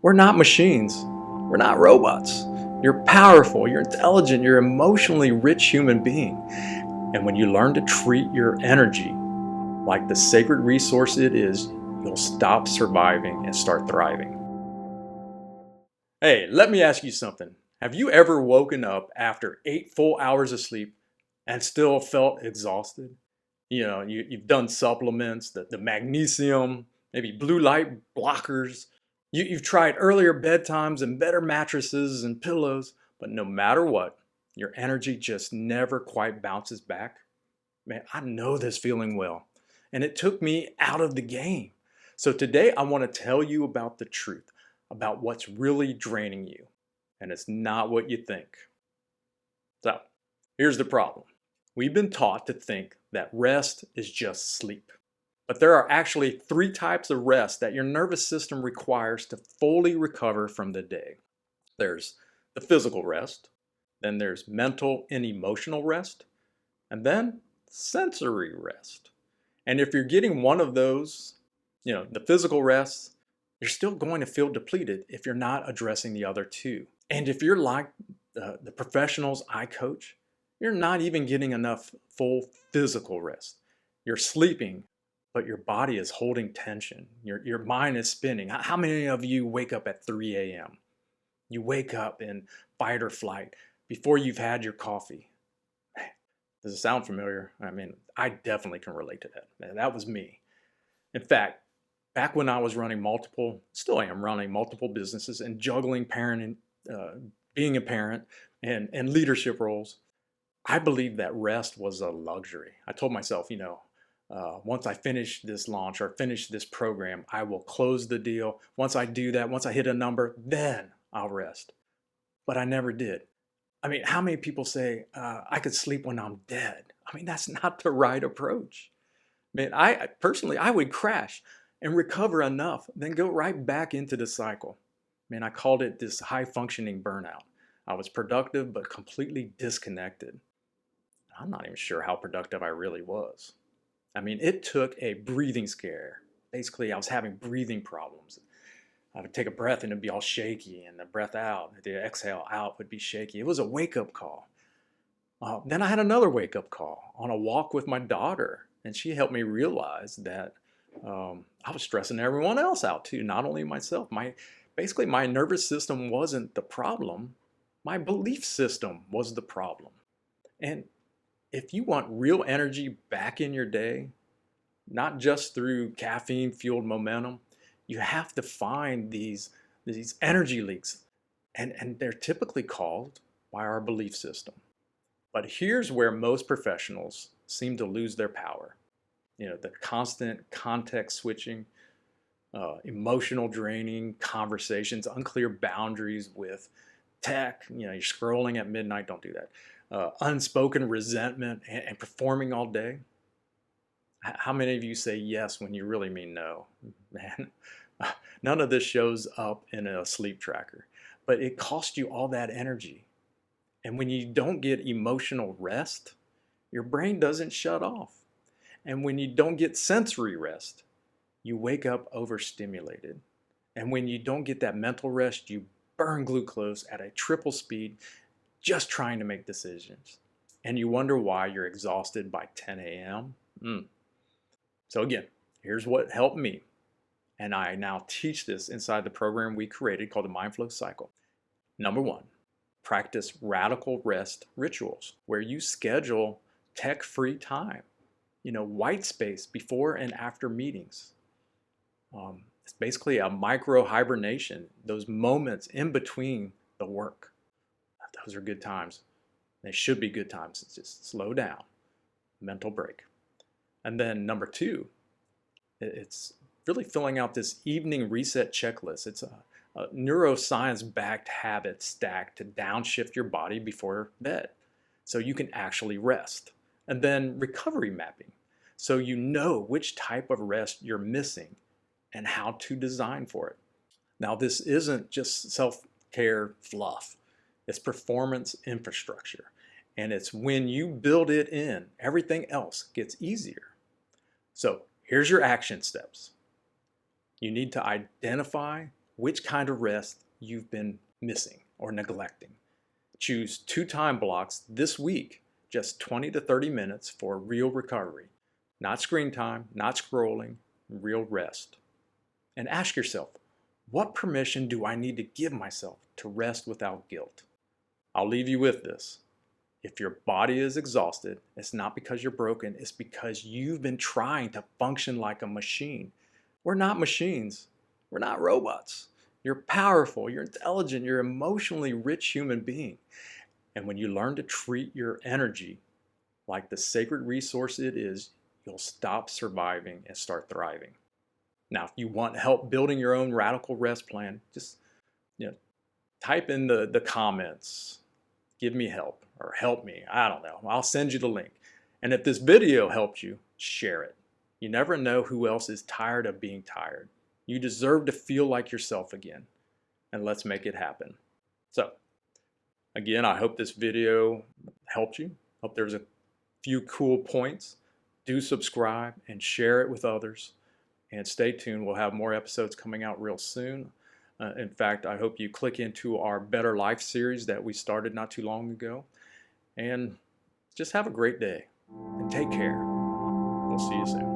We're not machines. We're not robots. You're powerful, you're intelligent, you're an emotionally rich human being. And when you learn to treat your energy like the sacred resource it is, you'll stop surviving and start thriving. Hey, let me ask you something. Have you ever woken up after 8 full hours of sleep and still felt exhausted? You've done supplements, the magnesium, maybe blue light blockers. You've tried earlier bedtimes and better mattresses and pillows, but no matter what, your energy just never quite bounces back. Man, I know this feeling well, and it took me out of the game. So today I want to tell you about the truth, about what's really draining you, and it's not what you think. So here's the problem. We've been taught to think that rest is just sleep. But there are actually 3 types of rest that your nervous system requires to fully recover from the day. There's the physical rest, then there's mental and emotional rest, and then sensory rest. And if you're getting one of those, the physical rest, you're still going to feel depleted if you're not addressing the other 2. And if you're like the professionals I coach, you're not even getting enough full physical rest. You're sleeping, but your body is holding tension. Your mind is spinning. How many of you wake up at 3 a.m.? You wake up in fight or flight before you've had your coffee. Does it sound familiar? I mean, I definitely can relate to that. That was me. In fact, back when I was still am running multiple businesses and juggling parenting, being a parent and leadership roles, I believed that rest was a luxury. I told myself, once I finish this launch or finish this program, I will close the deal. Once I do that, once I hit a number, then I'll rest. But I never did. I mean, how many people say, I could sleep when I'm dead? I mean, that's not the right approach. Man, I personally, I would crash and recover enough, then go right back into the cycle. Man, I called it this high functioning burnout. I was productive, but completely disconnected. I'm not even sure how productive I really was. I mean, it took a breathing scare. Basically, I was having breathing problems. I would take a breath and it'd be all shaky, and the breath out, the exhale out would be shaky. It was a wake-up call. Then I had another wake-up call on a walk with my daughter, and she helped me realize that I was stressing everyone else out too, not only myself. Basically, my nervous system wasn't the problem. My belief system was the problem. And if you want real energy back in your day, not just through caffeine-fueled momentum, you have to find these energy leaks. And they're typically caused by our belief system. But here's where most professionals seem to lose their power. The constant context switching, emotional draining conversations, unclear boundaries with tech, you're scrolling at midnight, don't do that. Unspoken resentment and performing all day. How many of you say yes when you really mean no? Man, none of this shows up in a sleep tracker, but it costs you all that energy. And when you don't get emotional rest, your brain doesn't shut off. And when you don't get sensory rest, you wake up overstimulated. And when you don't get that mental rest, you burn glucose at a triple speed just trying to make decisions. And you wonder why you're exhausted by 10 a.m. So again, here's what helped me. And I now teach this inside the program we created called the Mind Flow Cycle. Number 1, practice radical rest rituals where you schedule tech-free time. White space before and after meetings. It's basically a micro-hibernation, those moments in between the work. Those are good times. They should be good times. It's just slow down, mental break. And then number 2, it's really filling out this evening reset checklist. It's a neuroscience-backed habit stack to downshift your body before bed so you can actually rest. And then recovery mapping, so you know which type of rest you're missing and how to design for it. Now, this isn't just self-care fluff. It's performance infrastructure. And it's when you build it in, everything else gets easier. So here's your action steps. You need to identify which kind of rest you've been missing or neglecting. Choose 2 time blocks this week, just 20 to 30 minutes for real recovery. Not screen time, not scrolling, real rest. And ask yourself, what permission do I need to give myself to rest without guilt? I'll leave you with this. If your body is exhausted, it's not because you're broken, it's because you've been trying to function like a machine. We're not machines. We're not robots. You're powerful, you're intelligent, you're an emotionally rich human being. And when you learn to treat your energy like the sacred resource it is, you'll stop surviving and start thriving. Now, if you want help building your own radical rest plan, just type in the comments, give me help or help me. I don't know. I'll send you the link. And if this video helped you, share it. You never know who else is tired of being tired. You deserve to feel like yourself again. And let's make it happen. So, again, I hope this video helped you. Hope there's a few cool points. Do subscribe and share it with others. And stay tuned. We'll have more episodes coming out real soon. In fact, I hope you click into our Better Life series that we started not too long ago. And just have a great day and take care. We'll see you soon.